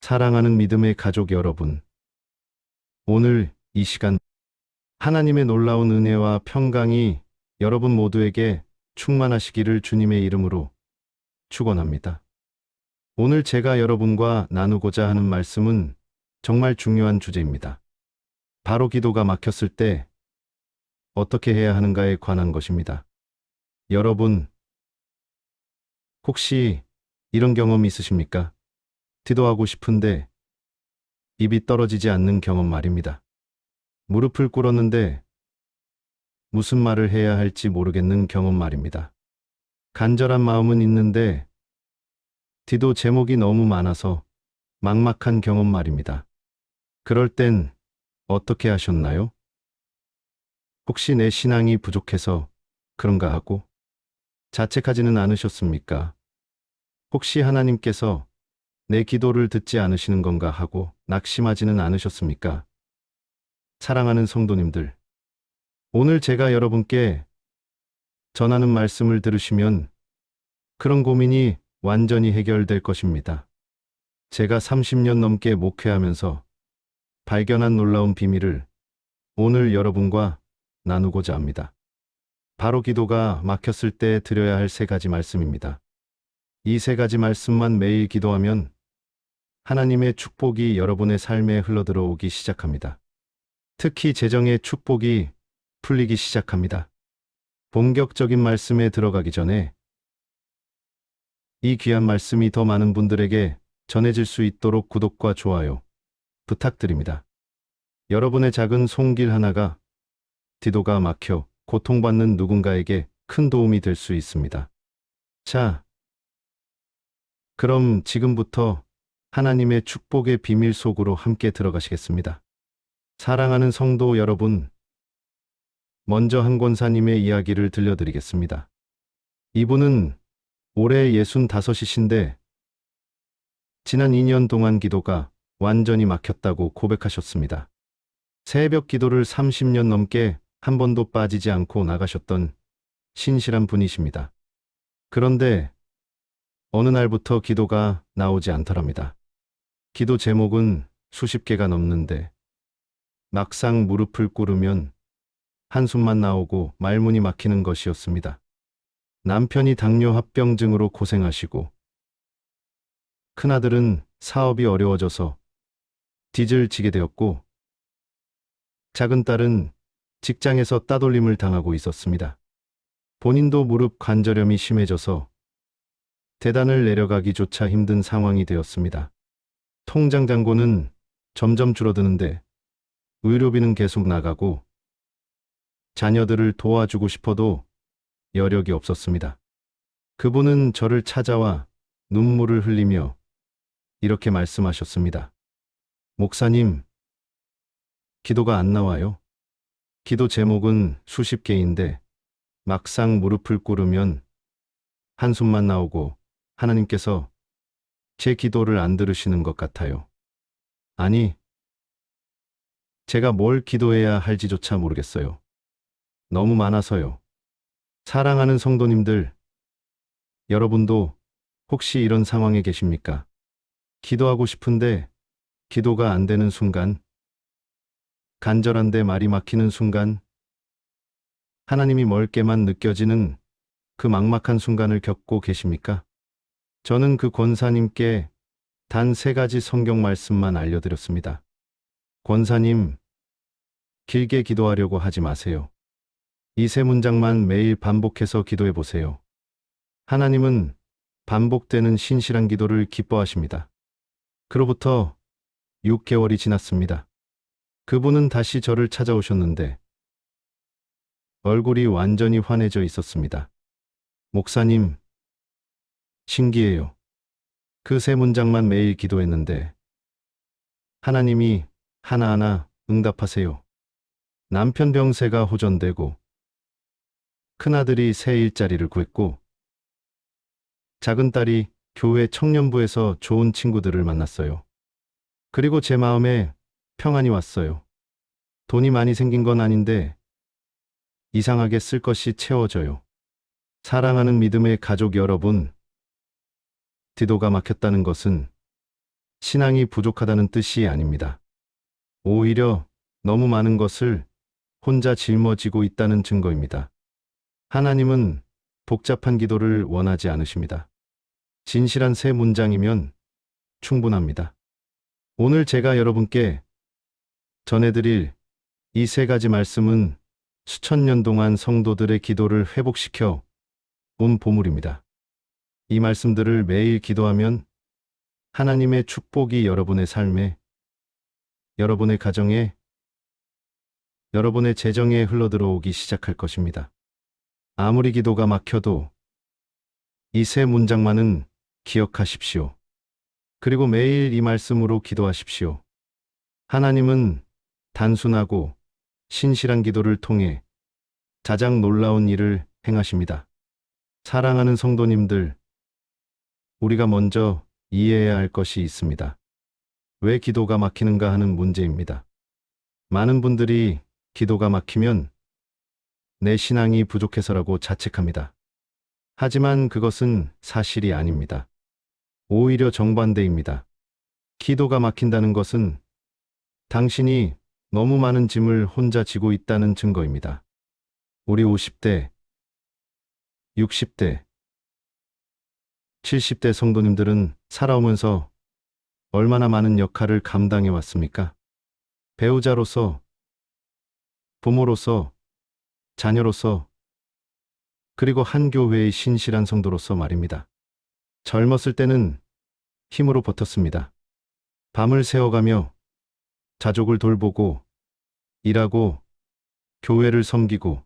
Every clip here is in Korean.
사랑하는 믿음의 가족 여러분, 오늘 이 시간 하나님의 놀라운 은혜와 평강이 여러분 모두에게 충만하시기를 주님의 이름으로 축원합니다. 오늘 제가 여러분과 나누고자 하는 말씀은 정말 중요한 주제입니다. 바로 기도가 막혔을 때 어떻게 해야 하는가에 관한 것입니다. 여러분, 혹시 이런 경험 있으십니까? 기도하고 싶은데 입이 떨어지지 않는 경험 말입니다. 무릎을 꿇었는데 무슨 말을 해야 할지 모르겠는 경험 말입니다. 간절한 마음은 있는데 기도 제목이 너무 많아서 막막한 경험 말입니다. 그럴 땐 어떻게 하셨나요? 혹시 내 신앙이 부족해서 그런가 하고 자책하지는 않으셨습니까? 혹시 하나님께서 내 기도를 듣지 않으시는 건가 하고 낙심하지는 않으셨습니까? 사랑하는 성도님들, 오늘 제가 여러분께 전하는 말씀을 들으시면 그런 고민이 완전히 해결될 것입니다. 제가 30년 넘게 목회하면서 발견한 놀라운 비밀을 오늘 여러분과 나누고자 합니다. 바로 기도가 막혔을 때 드려야 할 세 가지 말씀입니다. 이 세 가지 말씀만 매일 기도하면 하나님의 축복이 여러분의 삶에 흘러들어오기 시작합니다. 특히 재정의 축복이 풀리기 시작합니다. 본격적인 말씀에 들어가기 전에 이 귀한 말씀이 더 많은 분들에게 전해질 수 있도록 구독과 좋아요 부탁드립니다. 여러분의 작은 손길 하나가 기도가 막혀 고통받는 누군가에게 큰 도움이 될 수 있습니다. 자, 그럼 지금부터 하나님의 축복의 비밀 속으로 함께 들어가시겠습니다. 사랑하는 성도 여러분, 먼저 한 권사님의 이야기를 들려드리겠습니다. 이분은 올해 65이신데 지난 2년 동안 기도가 완전히 막혔다고 고백하셨습니다. 새벽 기도를 30년 넘게 한 번도 빠지지 않고 나가셨던 신실한 분이십니다. 그런데 어느 날부터 기도가 나오지 않더랍니다. 기도 제목은 수십 개가 넘는데 막상 무릎을 꿇으면 한숨만 나오고 말문이 막히는 것이었습니다. 남편이 당뇨 합병증으로 고생하시고 큰아들은 사업이 어려워져서 빚을 지게 되었고 작은 딸은 직장에서 따돌림을 당하고 있었습니다. 본인도 무릎 관절염이 심해져서 계단을 내려가기조차 힘든 상황이 되었습니다. 통장 잔고는 점점 줄어드는데 의료비는 계속 나가고 자녀들을 도와주고 싶어도 여력이 없었습니다. 그분은 저를 찾아와 눈물을 흘리며 이렇게 말씀하셨습니다. 목사님, 기도가 안 나와요. 기도 제목은 수십 개인데 막상 무릎을 꿇으면 한숨만 나오고 하나님께서 제 기도를 안 들으시는 것 같아요. 아니, 제가 뭘 기도해야 할지조차 모르겠어요. 너무 많아서요. 사랑하는 성도님들, 여러분도 혹시 이런 상황에 계십니까? 기도하고 싶은데 기도가 안 되는 순간, 간절한데 말이 막히는 순간, 하나님이 멀게만 느껴지는 그 막막한 순간을 겪고 계십니까? 저는 그 권사님께 단 세 가지 성경 말씀만 알려드렸습니다. 권사님, 길게 기도하려고 하지 마세요. 이 세 문장만 매일 반복해서 기도해 보세요. 하나님은 반복되는 신실한 기도를 기뻐하십니다. 그로부터 6개월이 지났습니다. 그분은 다시 저를 찾아오셨는데 얼굴이 완전히 환해져 있었습니다. 목사님, 신기해요. 그 세 문장만 매일 기도했는데 하나님이 하나하나 응답하세요. 남편 병세가 호전되고 큰아들이 새 일자리를 구했고 작은 딸이 교회 청년부에서 좋은 친구들을 만났어요. 그리고 제 마음에 평안이 왔어요. 돈이 많이 생긴 건 아닌데 이상하게 쓸 것이 채워져요. 사랑하는 믿음의 가족 여러분, 기도가 막혔다는 것은 신앙이 부족하다는 뜻이 아닙니다. 오히려 너무 많은 것을 혼자 짊어지고 있다는 증거입니다. 하나님은 복잡한 기도를 원하지 않으십니다. 진실한 세 문장이면 충분합니다. 오늘 제가 여러분께 전해드릴 이 세 가지 말씀은 수천 년 동안 성도들의 기도를 회복시켜 온 보물입니다. 이 말씀들을 매일 기도하면 하나님의 축복이 여러분의 삶에, 여러분의 가정에, 여러분의 재정에 흘러들어오기 시작할 것입니다. 아무리 기도가 막혀도 이 세 문장만은 기억하십시오. 그리고 매일 이 말씀으로 기도하십시오. 하나님은 단순하고 신실한 기도를 통해 가장 놀라운 일을 행하십니다. 사랑하는 성도님들, 우리가 먼저 이해해야 할 것이 있습니다. 왜 기도가 막히는가 하는 문제입니다. 많은 분들이 기도가 막히면 내 신앙이 부족해서라고 자책합니다. 하지만 그것은 사실이 아닙니다. 오히려 정반대입니다. 기도가 막힌다는 것은 당신이 너무 많은 짐을 혼자 지고 있다는 증거입니다. 우리 50대, 60대, 70대 성도님들은 살아오면서 얼마나 많은 역할을 감당해 왔습니까? 배우자로서, 부모로서, 자녀로서, 그리고 한 교회의 신실한 성도로서 말입니다. 젊었을 때는 힘으로 버텼습니다. 밤을 새워가며 가족을 돌보고, 일하고, 교회를 섬기고,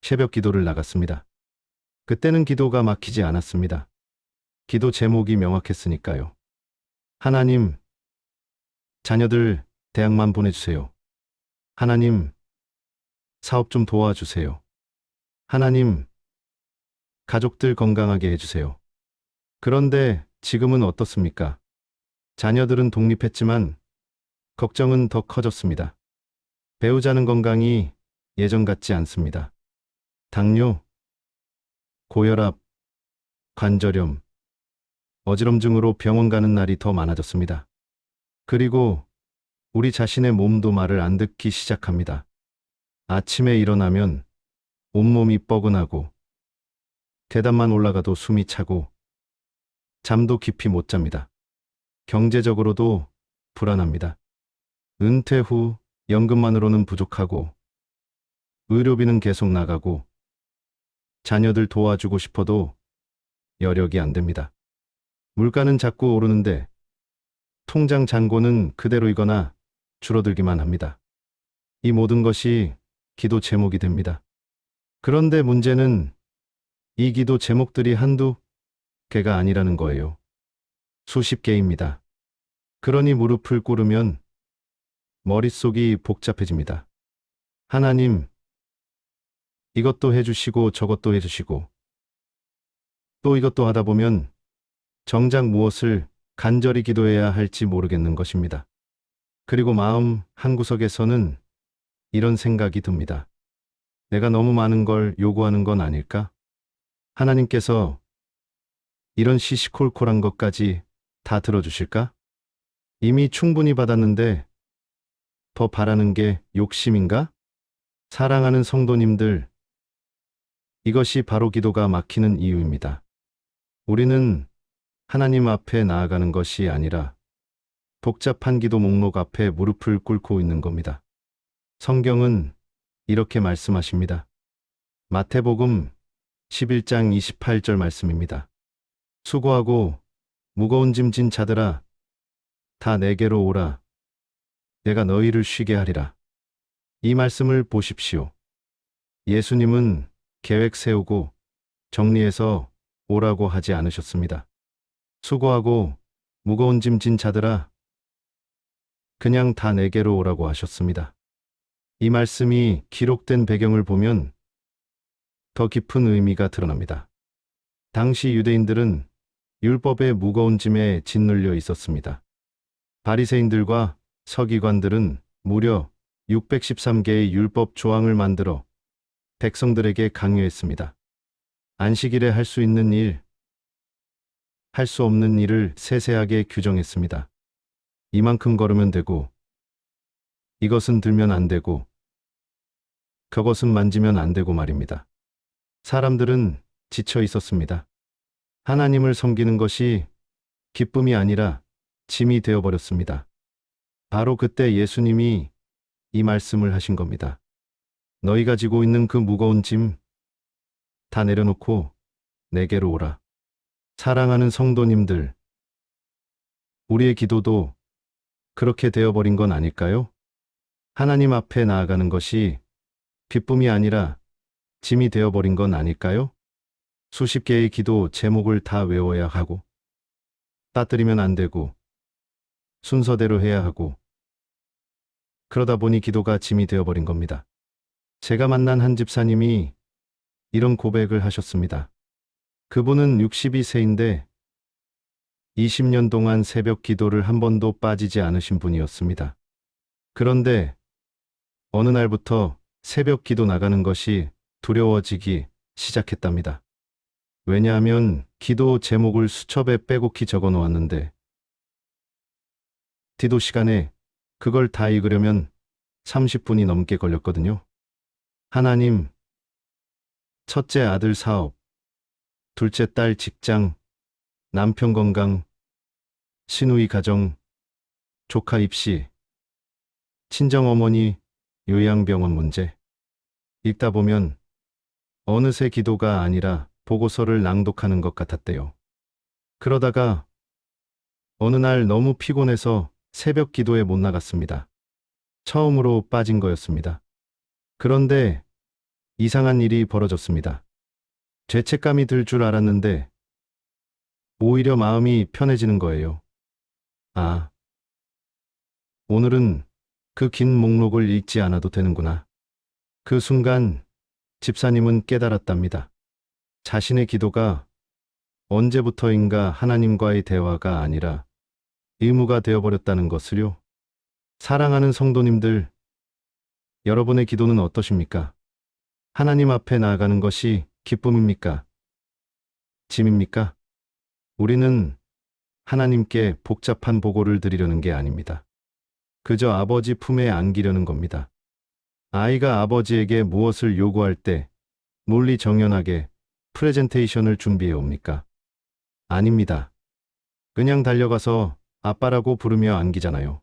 새벽 기도를 나갔습니다. 그때는 기도가 막히지 않았습니다. 기도 제목이 명확했으니까요. 하나님, 자녀들 대학만 보내주세요. 하나님, 사업 좀 도와주세요. 하나님, 가족들 건강하게 해주세요. 그런데 지금은 어떻습니까? 자녀들은 독립했지만 걱정은 더 커졌습니다. 배우자는 건강이 예전 같지 않습니다. 당뇨, 고혈압, 관절염, 어지럼증으로 병원 가는 날이 더 많아졌습니다. 그리고 우리 자신의 몸도 말을 안 듣기 시작합니다. 아침에 일어나면 온몸이 뻐근하고 계단만 올라가도 숨이 차고 잠도 깊이 못 잡니다. 경제적으로도 불안합니다. 은퇴 후 연금만으로는 부족하고 의료비는 계속 나가고 자녀들 도와주고 싶어도 여력이 안 됩니다. 물가는 자꾸 오르는데 통장 잔고는 그대로이거나 줄어들기만 합니다. 이 모든 것이 기도 제목이 됩니다. 그런데 문제는 이 기도 제목들이 한두 개가 아니라는 거예요. 수십 개입니다. 그러니 무릎을 꿇으면 머릿속이 복잡해집니다. 하나님, 이것도 해주시고 저것도 해주시고 또 이것도 하다 보면 정작 무엇을 간절히 기도해야 할지 모르겠는 것입니다. 그리고 마음 한구석에서는 이런 생각이 듭니다. 내가 너무 많은 걸 요구하는 건 아닐까? 하나님께서 이런 시시콜콜한 것까지 다 들어주실까? 이미 충분히 받았는데 더 바라는 게 욕심인가? 사랑하는 성도님들, 이것이 바로 기도가 막히는 이유입니다. 우리는 하나님 앞에 나아가는 것이 아니라 복잡한 기도 목록 앞에 무릎을 꿇고 있는 겁니다. 성경은 이렇게 말씀하십니다. 마태복음 11장 28절 말씀입니다. 수고하고 무거운 짐 진 자들아, 다 내게로 오라. 내가 너희를 쉬게 하리라. 이 말씀을 보십시오. 예수님은 계획 세우고 정리해서 오라고 하지 않으셨습니다. 수고하고 무거운 짐 진 자들아, 그냥 다 내게로 오라고 하셨습니다. 이 말씀이 기록된 배경을 보면 더 깊은 의미가 드러납니다. 당시 유대인들은 율법의 무거운 짐에 짓눌려 있었습니다. 바리새인들과 서기관들은 무려 613개의 율법 조항을 만들어 백성들에게 강요했습니다. 안식일에 할 수 있는 일, 할 수 없는 일을 세세하게 규정했습니다. 이만큼 걸으면 되고, 이것은 들면 안 되고, 그것은 만지면 안 되고 말입니다. 사람들은 지쳐 있었습니다. 하나님을 섬기는 것이 기쁨이 아니라 짐이 되어버렸습니다. 바로 그때 예수님이 이 말씀을 하신 겁니다. 너희가 지고 있는 그 무거운 짐 다 내려놓고 내게로 오라. 사랑하는 성도님들, 우리의 기도도 그렇게 되어버린 건 아닐까요? 하나님 앞에 나아가는 것이 기쁨이 아니라 짐이 되어버린 건 아닐까요? 수십 개의 기도 제목을 다 외워야 하고, 빠뜨리면 안 되고, 순서대로 해야 하고, 그러다 보니 기도가 짐이 되어버린 겁니다. 제가 만난 한 집사님이 이런 고백을 하셨습니다. 그분은 62세인데 20년 동안 새벽 기도를 한 번도 빠지지 않으신 분이었습니다. 그런데 어느 날부터 새벽 기도 나가는 것이 두려워지기 시작했답니다. 왜냐하면 기도 제목을 수첩에 빼곡히 적어 놓았는데 기도 시간에 그걸 다 읽으려면 30분이 넘게 걸렸거든요. 하나님, 첫째 아들 사업, 둘째 딸 직장, 남편 건강, 시누이 가정, 조카 입시, 친정어머니 요양병원 문제. 읽다 보면 어느새 기도가 아니라 보고서를 낭독하는 것 같았대요. 그러다가 어느 날 너무 피곤해서 새벽 기도에 못 나갔습니다. 처음으로 빠진 거였습니다. 그런데 이상한 일이 벌어졌습니다. 죄책감이 들 줄 알았는데 오히려 마음이 편해지는 거예요. 아, 오늘은 그 긴 목록을 읽지 않아도 되는구나. 그 순간 집사님은 깨달았답니다. 자신의 기도가 언제부터인가 하나님과의 대화가 아니라 의무가 되어버렸다는 것을요. 사랑하는 성도님들, 여러분의 기도는 어떠십니까? 하나님 앞에 나아가는 것이 기쁨입니까? 짐입니까? 우리는 하나님께 복잡한 보고를 드리려는 게 아닙니다. 그저 아버지 품에 안기려는 겁니다. 아이가 아버지에게 무엇을 요구할 때 논리정연하게 프레젠테이션을 준비해 옵니까? 아닙니다. 그냥 달려가서 아빠라고 부르며 안기잖아요.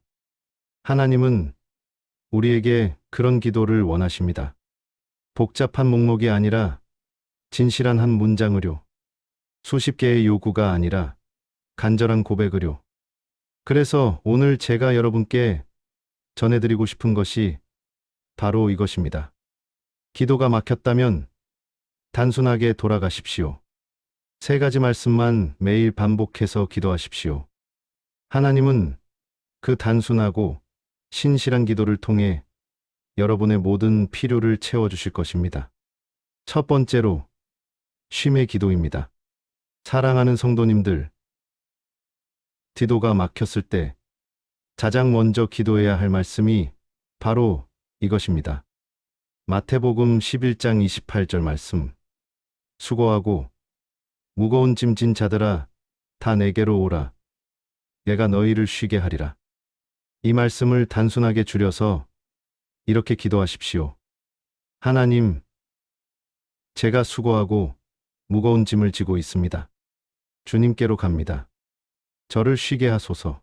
하나님은 우리에게 그런 기도를 원하십니다. 복잡한 목록이 아니라 진실한 한 문장으로, 수십 개의 요구가 아니라 간절한 고백으로. 그래서 오늘 제가 여러분께 전해드리고 싶은 것이 바로 이것입니다. 기도가 막혔다면 단순하게 돌아가십시오. 세 가지 말씀만 매일 반복해서 기도하십시오. 하나님은 그 단순하고 신실한 기도를 통해 여러분의 모든 필요를 채워주실 것입니다. 첫 번째로, 쉼의 기도입니다. 사랑하는 성도님들, 기도가 막혔을 때 가장 먼저 기도해야 할 말씀이 바로 이것입니다. 마태복음 11장 28절 말씀. 수고하고 무거운 짐 진 자들아 다 내게로 오라. 내가 너희를 쉬게 하리라. 이 말씀을 단순하게 줄여서 이렇게 기도하십시오. 하나님, 제가 수고하고 무거운 짐을 지고 있습니다. 주님께로 갑니다. 저를 쉬게 하소서.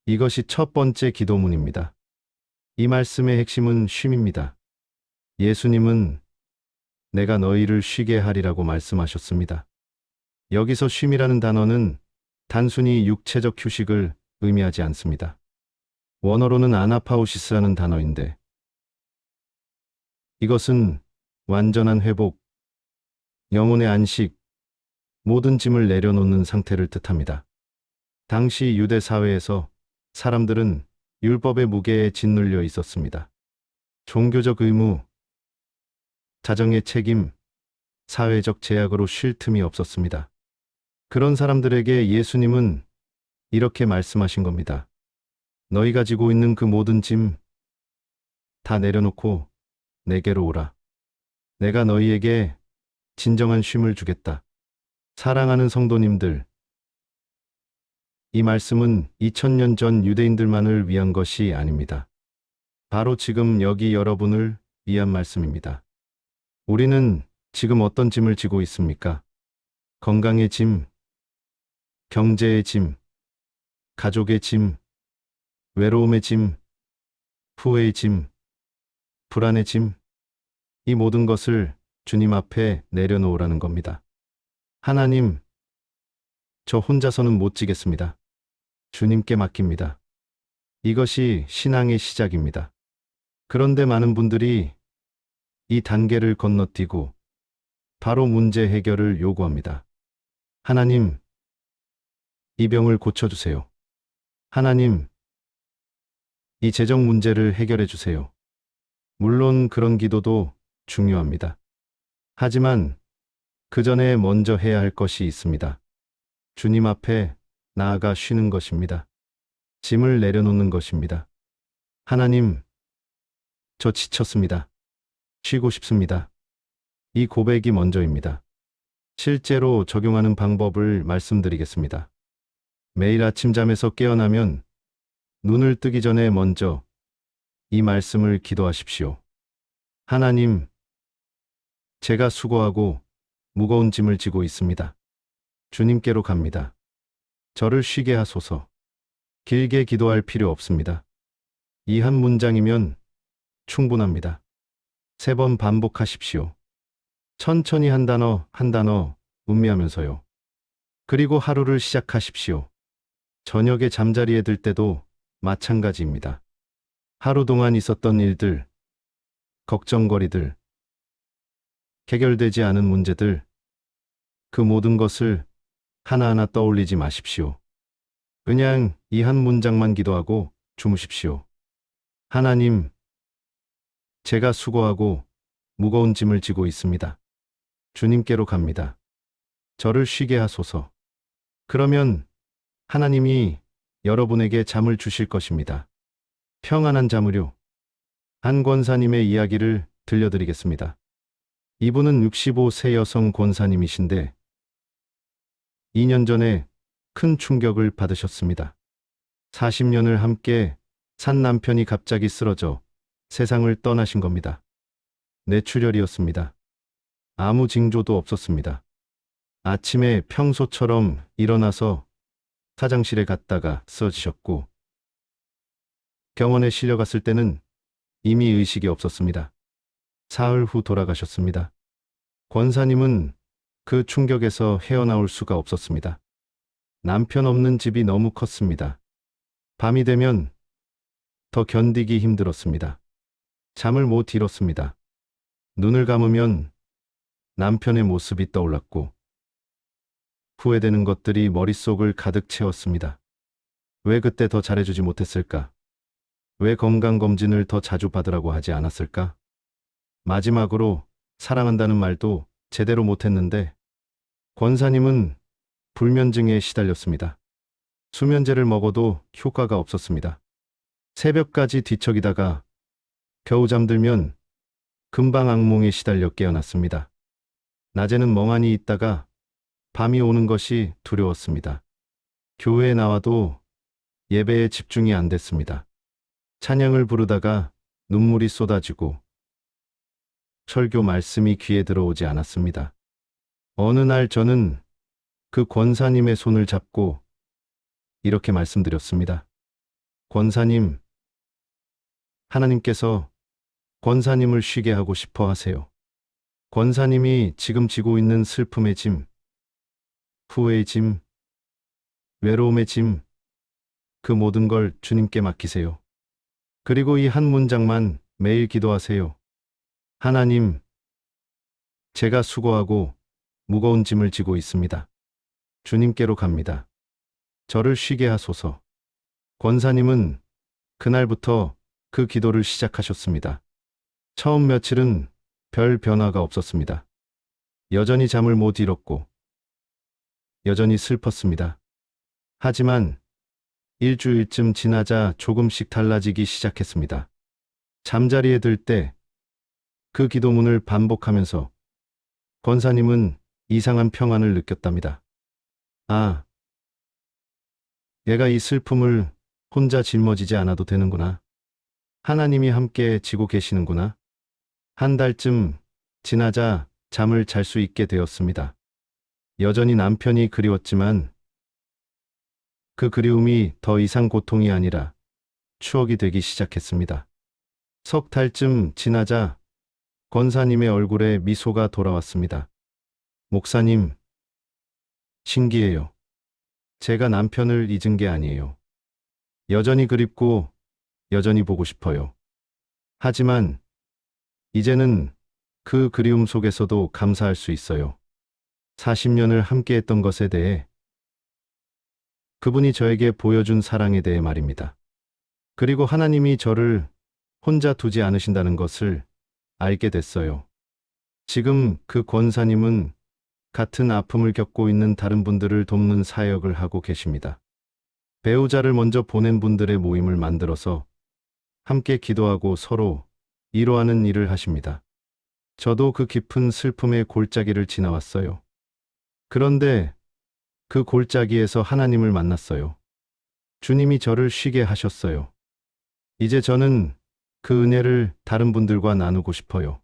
이것이 첫 번째 기도문입니다. 이 말씀의 핵심은 쉼입니다. 예수님은 내가 너희를 쉬게 하리라고 말씀하셨습니다. 여기서 쉼이라는 단어는 단순히 육체적 휴식을 의미하지 않습니다. 원어로는 아나파우시스라는 단어인데 이것은 완전한 회복, 영혼의 안식, 모든 짐을 내려놓는 상태를 뜻합니다. 당시 유대 사회에서 사람들은 율법의 무게에 짓눌려 있었습니다. 종교적 의무, 가정의 책임, 사회적 제약으로 쉴 틈이 없었습니다. 그런 사람들에게 예수님은 이렇게 말씀하신 겁니다. 너희가 지고 있는 그 모든 짐 다 내려놓고 내게로 오라. 내가 너희에게 진정한 쉼을 주겠다. 사랑하는 성도님들, 이 말씀은 2000년 전 유대인들만을 위한 것이 아닙니다. 바로 지금 여기 여러분을 위한 말씀입니다. 우리는 지금 어떤 짐을 지고 있습니까? 건강의 짐, 경제의 짐, 가족의 짐, 외로움의 짐, 후회의 짐, 불안의 짐, 이 모든 것을 주님 앞에 내려놓으라는 겁니다. 하나님, 저 혼자서는 못 지겠습니다. 주님께 맡깁니다. 이것이 신앙의 시작입니다. 그런데 많은 분들이 이 단계를 건너뛰고 바로 문제 해결을 요구합니다. 하나님, 이 병을 고쳐주세요. 하나님, 이 재정 문제를 해결해 주세요. 물론 그런 기도도 중요합니다. 하지만 그 전에 먼저 해야 할 것이 있습니다. 주님 앞에 나아가 쉬는 것입니다. 짐을 내려놓는 것입니다. 하나님, 저 지쳤습니다. 쉬고 싶습니다. 이 고백이 먼저입니다. 실제로 적용하는 방법을 말씀드리겠습니다. 매일 아침 잠에서 깨어나면 눈을 뜨기 전에 먼저 이 말씀을 기도하십시오. 하나님, 제가 수고하고 무거운 짐을 지고 있습니다. 주님께로 갑니다. 저를 쉬게 하소서. 길게 기도할 필요 없습니다. 이 한 문장이면 충분합니다. 3번 반복하십시오. 천천히 한 단어 한 단어 음미하면서요. 그리고 하루를 시작하십시오. 저녁에 잠자리에 들 때도 마찬가지입니다. 하루 동안 있었던 일들, 걱정거리들, 해결되지 않은 문제들, 그 모든 것을 하나하나 떠올리지 마십시오. 그냥 이 한 문장만 기도하고 주무십시오. 하나님, 제가 수고하고 무거운 짐을 지고 있습니다. 주님께로 갑니다. 저를 쉬게 하소서. 그러면 하나님이 여러분에게 잠을 주실 것입니다. 평안한 잠을요. 한 권사님의 이야기를 들려드리겠습니다. 이분은 65세 여성 권사님이신데 2년 전에 큰 충격을 받으셨습니다. 40년을 함께 산 남편이 갑자기 쓰러져 세상을 떠나신 겁니다. 뇌출혈이었습니다. 아무 징조도 없었습니다. 아침에 평소처럼 일어나서 화장실에 갔다가 쓰러지셨고 병원에 실려갔을 때는 이미 의식이 없었습니다. 사흘 후 돌아가셨습니다. 권사님은 그 충격에서 헤어나올 수가 없었습니다. 남편 없는 집이 너무 컸습니다. 밤이 되면 더 견디기 힘들었습니다. 잠을 못 이뤘습니다. 눈을 감으면 남편의 모습이 떠올랐고 후회되는 것들이 머릿속을 가득 채웠습니다. 왜 그때 더 잘해주지 못했을까? 왜 건강검진을 더 자주 받으라고 하지 않았을까? 마지막으로 사랑한다는 말도 제대로 못했는데 권사님은 불면증에 시달렸습니다. 수면제를 먹어도 효과가 없었습니다. 새벽까지 뒤척이다가 겨우 잠들면 금방 악몽에 시달려 깨어났습니다. 낮에는 멍하니 있다가 밤이 오는 것이 두려웠습니다. 교회에 나와도 예배에 집중이 안 됐습니다. 찬양을 부르다가 눈물이 쏟아지고 설교 말씀이 귀에 들어오지 않았습니다. 어느 날 저는 그 권사님의 손을 잡고 이렇게 말씀드렸습니다. 권사님, 하나님께서 권사님을 쉬게 하고 싶어 하세요. 권사님이 지금 지고 있는 슬픔의 짐, 후회의 짐, 외로움의 짐, 그 모든 걸 주님께 맡기세요. 그리고 이 한 문장만 매일 기도하세요. 하나님, 제가 수고하고 무거운 짐을 지고 있습니다. 주님께로 갑니다. 저를 쉬게 하소서. 권사님은 그날부터 그 기도를 시작하셨습니다. 처음 며칠은 별 변화가 없었습니다. 여전히 잠을 못 이뤘고 여전히 슬펐습니다. 하지만 일주일쯤 지나자 조금씩 달라지기 시작했습니다. 잠자리에 들 때 그 기도문을 반복하면서 권사님은 이상한 평안을 느꼈답니다. 아, 얘가 이 슬픔을 혼자 짊어지지 않아도 되는구나. 하나님이 함께 지고 계시는구나. 한 달쯤 지나자 잠을 잘 수 있게 되었습니다. 여전히 남편이 그리웠지만 그 그리움이 더 이상 고통이 아니라 추억이 되기 시작했습니다. 석 달쯤 지나자 권사님의 얼굴에 미소가 돌아왔습니다. 목사님, 신기해요. 제가 남편을 잊은 게 아니에요. 여전히 그립고 여전히 보고 싶어요. 하지만 이제는 그 그리움 속에서도 감사할 수 있어요. 40년을 함께했던 것에 대해, 그분이 저에게 보여준 사랑에 대해 말입니다. 그리고 하나님이 저를 혼자 두지 않으신다는 것을 알게 됐어요. 지금 그 권사님은 같은 아픔을 겪고 있는 다른 분들을 돕는 사역을 하고 계십니다. 배우자를 먼저 보낸 분들의 모임을 만들어서 함께 기도하고 서로 위로하는 일을 하십니다. 저도 그 깊은 슬픔의 골짜기를 지나왔어요. 그런데 그 골짜기에서 하나님을 만났어요. 주님이 저를 쉬게 하셨어요. 이제 저는 그 은혜를 다른 분들과 나누고 싶어요.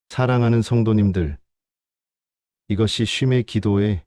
사랑하는 성도님들, 이것이 쉼의 기도의